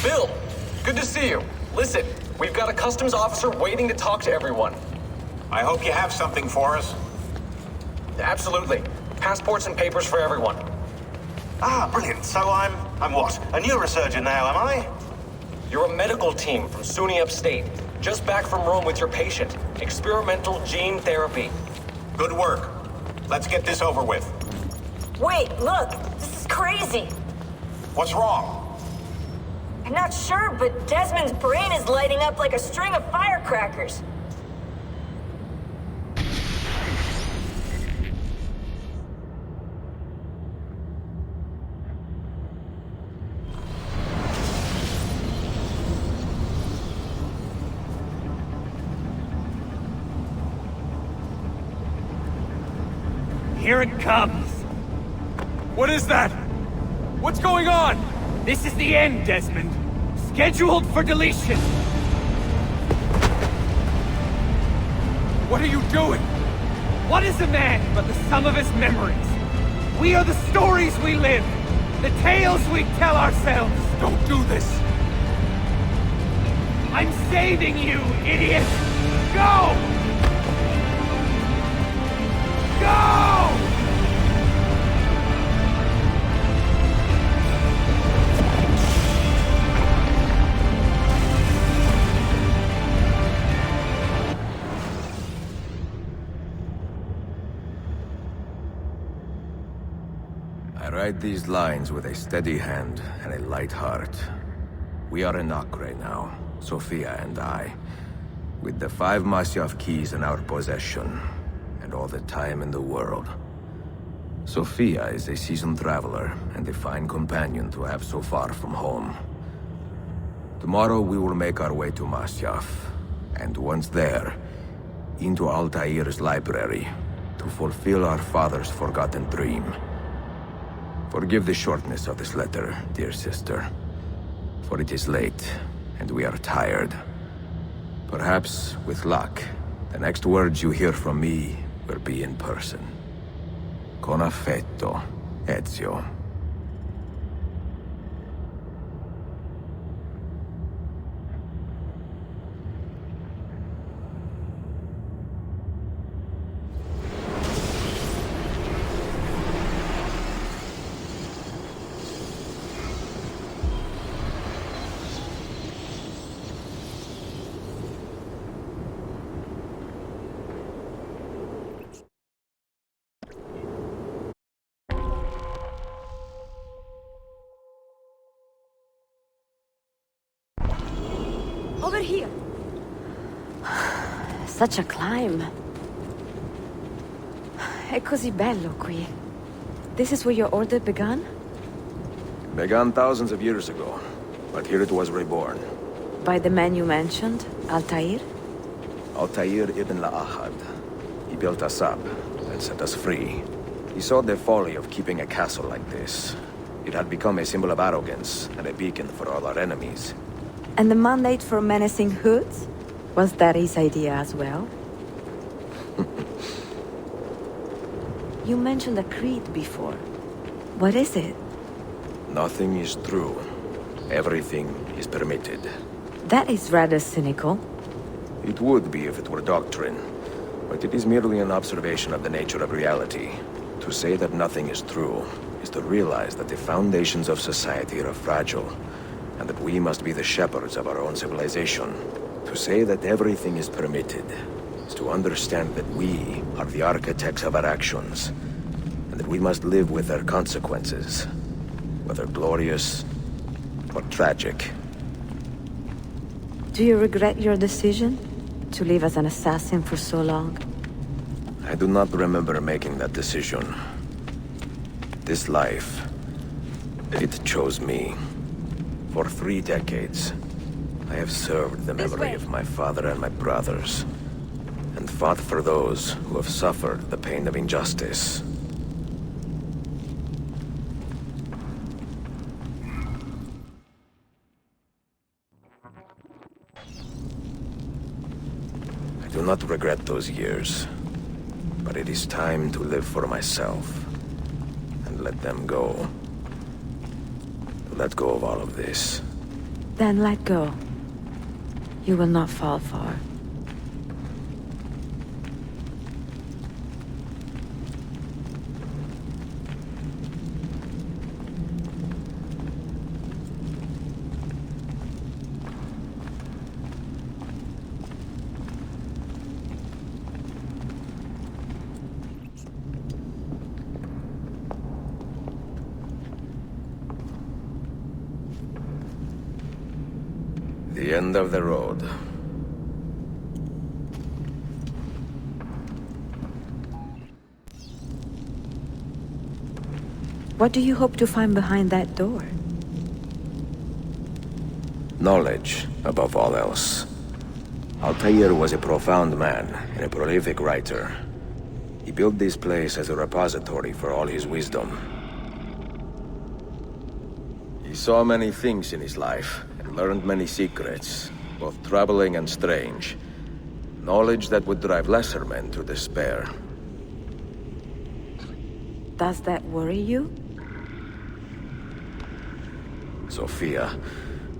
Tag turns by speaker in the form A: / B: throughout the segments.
A: Bill, good to see you. Listen, we've got a customs officer waiting to talk to everyone.
B: I hope you have something for us.
A: Absolutely. Passports and papers for everyone.
B: Ah, brilliant. So I'm what? A neurosurgeon now, am I?
A: You're a medical team from SUNY Upstate. Just back from Rome with your patient. Experimental gene therapy.
B: Good work. Let's get this over with.
C: Wait, look! This is crazy!
B: What's wrong?
C: I'm not sure, but Desmond's brain is lighting up like a string of firecrackers.
D: Here it comes!
E: What is that? What's going on?
D: This is the end, Desmond. Scheduled for deletion.
E: What are you doing?
D: What is a man but the sum of his memories? We are the stories we live, the tales we tell ourselves.
E: Don't do this!
D: I'm saving you, idiot! Go! Go!
F: I write these lines with a steady hand and a light heart. We are in Acre now, Sophia and I, with the 5 Masyaf keys in our possession, and all the time in the world. Sophia is a seasoned traveler and a fine companion to have so far from home. Tomorrow we will make our way to Masyaf, and once there, into Altair's library, to fulfill our father's forgotten dream. Forgive the shortness of this letter, dear sister, for it is late, and we are tired. Perhaps, with luck, the next words you hear from me will be in person. Con affetto, Ezio.
C: Over here.
G: Such a climb. È così bello qui. This is where your order began?
F: Began thousands of years ago, but here it was reborn.
G: By the man you mentioned, Altair?
F: Altair ibn La'ahad. He built us up and set us free. He saw the folly of keeping a castle like this. It had become a symbol of arrogance and a beacon for all our enemies.
G: And the mandate for menacing hoods? Was that his idea as well? You mentioned a creed before. What is it?
F: Nothing is true. Everything is permitted.
G: That is rather cynical.
F: It would be if it were doctrine, but it is merely an observation of the nature of reality. To say that nothing is true is to realize that the foundations of society are fragile, and that we must be the shepherds of our own civilization. To say that everything is permitted is to understand that we are the architects of our actions, and that we must live with their consequences, whether glorious or tragic.
G: Do you regret your decision to live as an assassin for so long?
F: I do not remember making that decision. This life, it chose me. For 3 decades, I have served the memory of my father and my brothers, and fought for those who have suffered the pain of injustice. I do not regret those years, but it is time to live for myself, and let them go. Let go of all of this.
G: Then let go. You will not fall far.
F: The end of the road.
G: What do you hope to find behind that door?
F: Knowledge, above all else. Altair was a profound man and a prolific writer. He built this place as a repository for all his wisdom. He saw many things in his life, and learned many secrets, both troubling and strange. Knowledge that would drive lesser men to despair.
G: Does that worry you?
F: Sophia,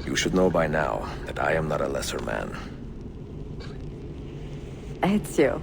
F: you should know by now that I am not a lesser man.
G: Ezio.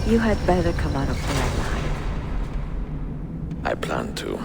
G: You had better come out of there alive.
F: I plan to.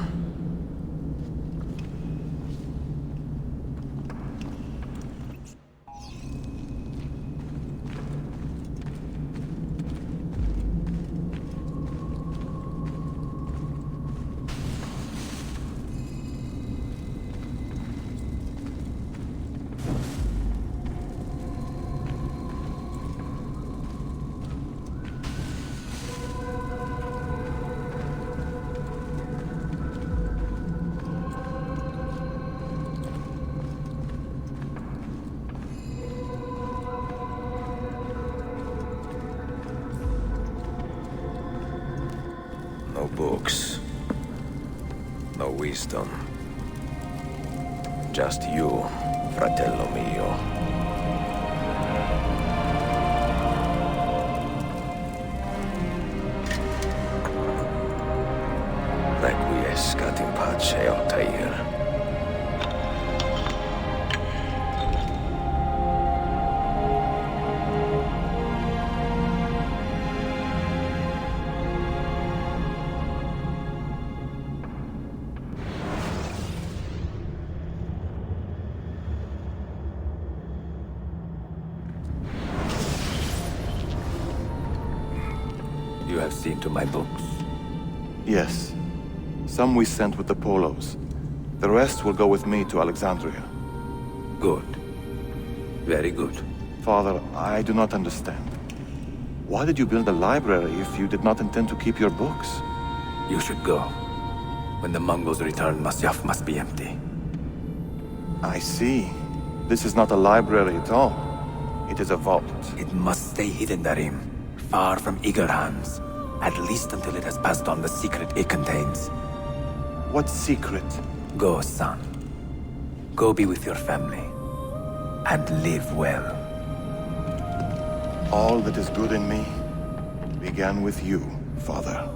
F: No books. No wisdom. Just you, fratello mio. Requiescat in pace, Altair. You have seen to my books.
H: Yes. Some we sent with the Polos. The rest will go with me to Alexandria.
F: Good. Very good.
H: Father, I do not understand. Why did you build a library if you did not intend to keep your books?
F: You should go. When the Mongols return, Masyaf must be empty.
H: I see. This is not a library at all. It is a vault.
F: It must stay hidden, Darim. Far from eager hands. At least until it has passed on the secret it contains.
H: What secret?
F: Go, son. Go be with your family. And live well.
H: All that is good in me began with you, Father.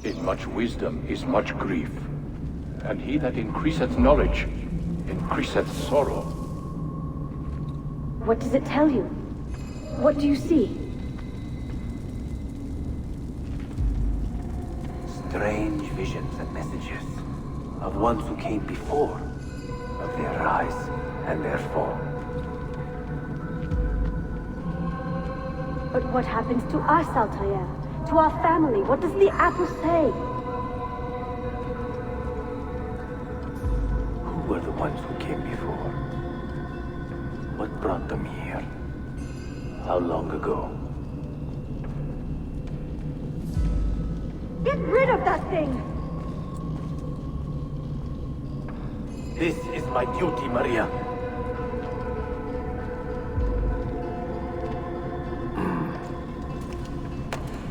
I: In much wisdom is much grief, and he that increaseth knowledge increaseth sorrow.
J: What does it tell you? What do you see?
F: Strange visions and messages.
K: of ones who came before, of their rise and their fall.
J: But what happens to us, Altair? To our family? What does the apple say?
K: Who were the ones who came before? What brought them here? How long ago?
J: Get rid of that thing!
K: This is my duty, Maria.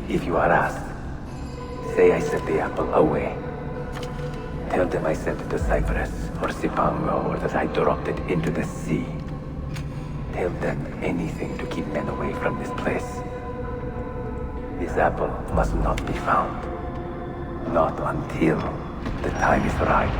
K: If you are asked, say I set the apple away. Tell them I sent it to Cyprus or Cipango or that I dropped it into the sea. Tell them anything to keep men away from this place. This apple must not be found. Not until the time is right.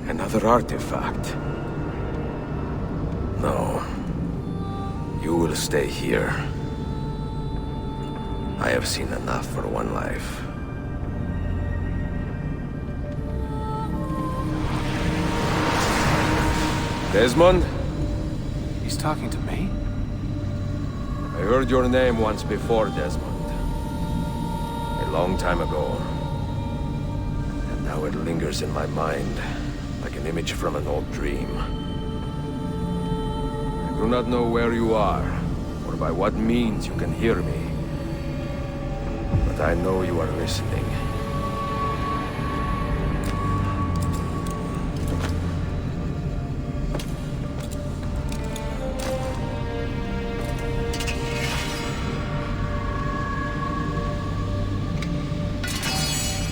F: Another artifact. No. You will stay here. I have seen enough for one life. Desmond?
E: He's talking to me?
F: I heard your name once before, Desmond. A long time ago. And now it lingers in my mind, like an image from an old dream. I do not know where you are, or by what means you can hear me. But I know you are listening.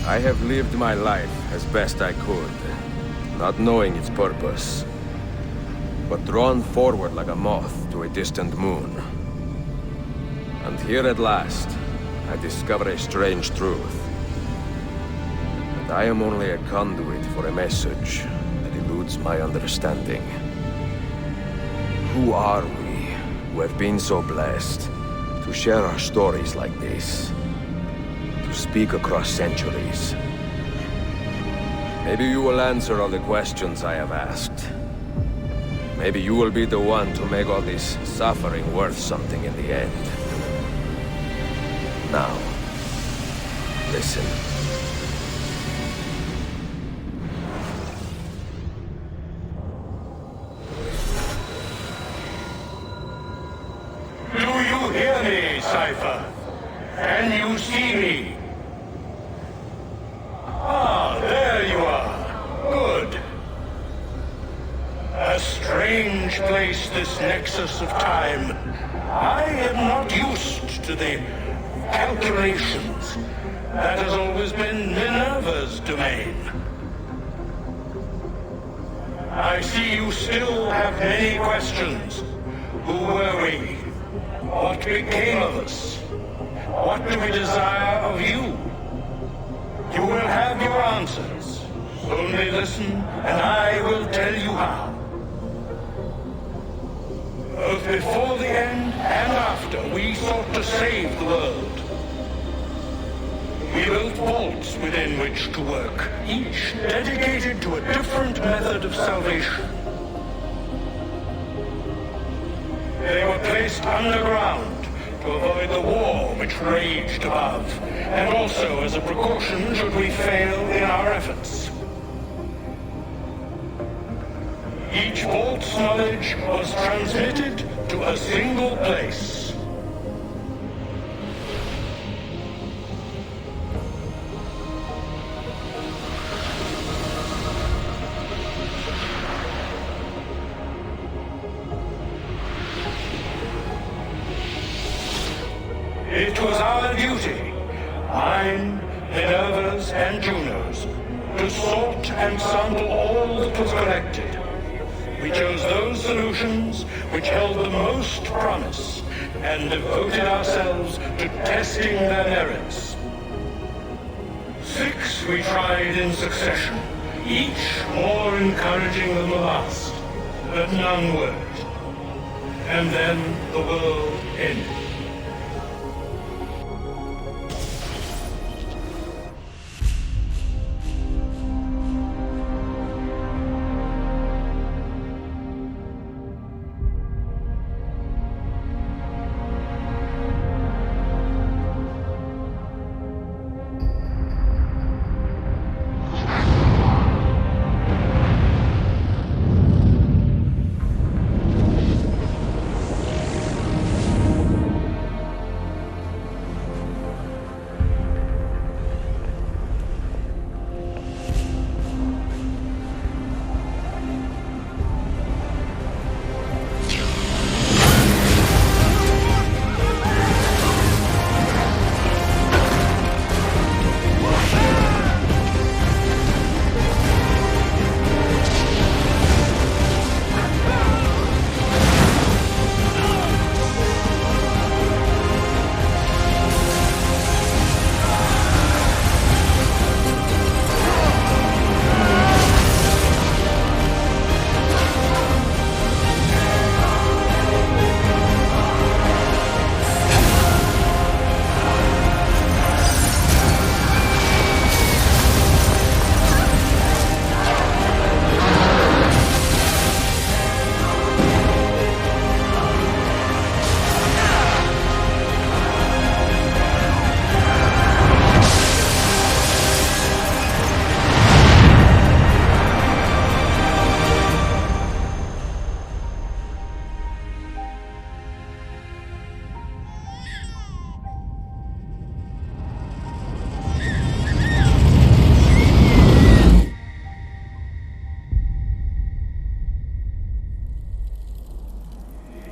F: I have lived my life as best I could, not knowing its purpose, but drawn forward like a moth to a distant moon. And here at last, I discover a strange truth. That I am only a conduit for a message that eludes my understanding. Who are we, who have been so blessed to share our stories like this? To speak across centuries. Maybe you will answer all the questions I have asked. Maybe you will be the one to make all this suffering worth something in the end. Now, listen.
I: Do you hear me, Cypher? Can you see me? Ah, there you are. Good. A strange place, this nexus of time. I am not used to the calculations. That has always been Minerva's domain. I see you still have many questions. Who were we? What became of us? What do we desire of you? Simply listen, and I will tell you how. Both before the end and after, we sought to save the world. We built vaults within which to work, each dedicated to a different method of salvation. They were placed underground to avoid the war which raged above, and also as a precaution should we fail in our efforts. Each vault's knowledge was transmitted to a single place. It was our duty, mine, Minerva's, and Juno's, to sort and sample all that was collected. We chose those solutions which held the most promise and devoted ourselves to testing their merits. 6 we tried in succession, each more encouraging than the last, but none worked. And then the world ended.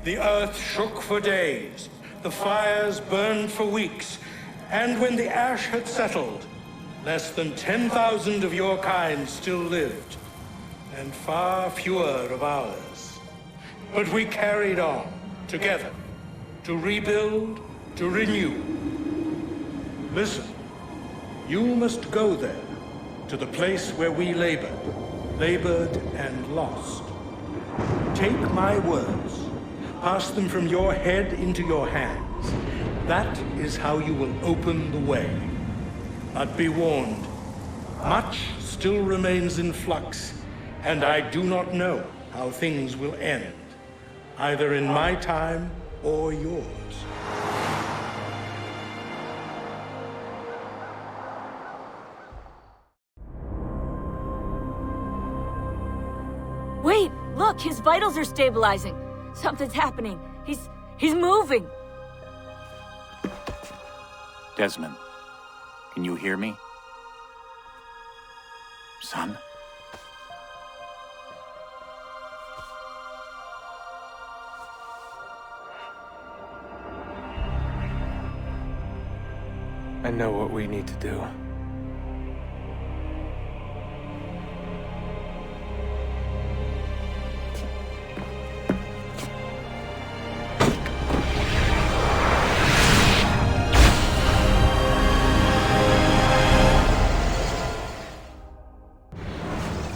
I: The earth shook for days, the fires burned for weeks, and when the ash had settled, less than 10,000 of your kind still lived, and far fewer of ours. But we carried on, together, to rebuild, to renew. Listen, you must go there, to the place where we labored and lost. Take my words. Pass them from your head into your hands. That is how you will open the way. But be warned, much still remains in flux, and I do not know how things will end, either in my time or yours.
C: Wait, look, his vitals are stabilizing. Something's happening. He's moving.
L: Desmond, can you hear me? Son?
E: I know what we need to do.